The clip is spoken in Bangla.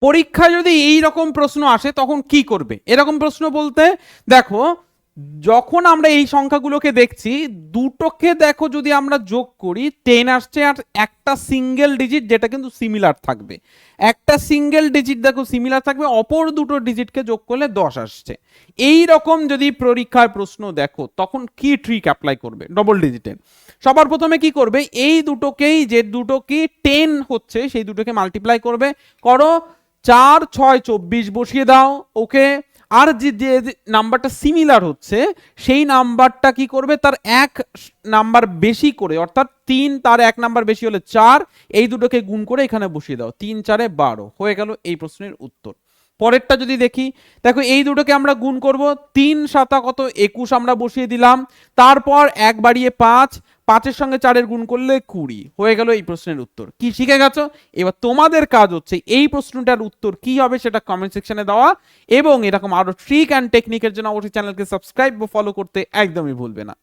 পরীক্ষায় যদি এই রকম প্রশ্ন আসে তখন কি করবে? এরকম প্রশ্ন বলতে দেখো, যখন আমরা এই সংখ্যাগুলোকে দেখছি, দুটোকে দেখো যদি আমরা যোগ করি 10 আসছে, আর একটা সিঙ্গেল ডিজিট যেটা কিন্তু সিমিলার থাকবে, একটা সিঙ্গেল ডিজিট দেখো সিমিলার থাকবে, অপর দুটো ডিজিটকে যোগ করলে 10 আসছে। এই রকম যদি পরীক্ষার প্রশ্ন দেখো তখন কি ট্রিক অ্যাপ্লাই করবে ডবল ডিজিটের? সবার প্রথমে কি করবে, এই দুটোকেই, যে দুটো কি 10 হচ্ছে সেই দুটোকে মাল্টিপ্লাই করবে, করো 4 6 24 বসিয়ে দাও, ওকে। আর যে যে নাম্বারটা সিমিলার হচ্ছে সেই নাম্বারটা কি করবে, তার এক নাম্বার বেশি করে, অর্থাৎ 3 তার এক নাম্বার বেশি হলে 4, এই দুটোকে গুণ করে এখানে বসিয়ে দাও, 3 4 12 হয়ে গেল এই প্রশ্নের উত্তর। পরেরটা যদি দেখি, দেখো এই দুটোকে আমরা গুণ করব, 3 7 কত 21 আমরা বসিয়ে দিলাম, তারপর 1 বাড়িয়ে 5, 5-এর সঙ্গে 4-এর গুণ করলে 20 হয়ে গেল এই প্রশ্নের উত্তর। কি শিখে গেছো? এবার তোমাদের কাজ হচ্ছে এই প্রশ্নটার উত্তর কি হবে সেটা কমেন্ট সেকশনে দেওয়া, এবং এরকম আরো ট্রিক অ্যান্ড টেকনিকের জন্য অবশ্যই চ্যানেলকে সাবস্ক্রাইব ও ফলো করতে একদমই ভুলবে না।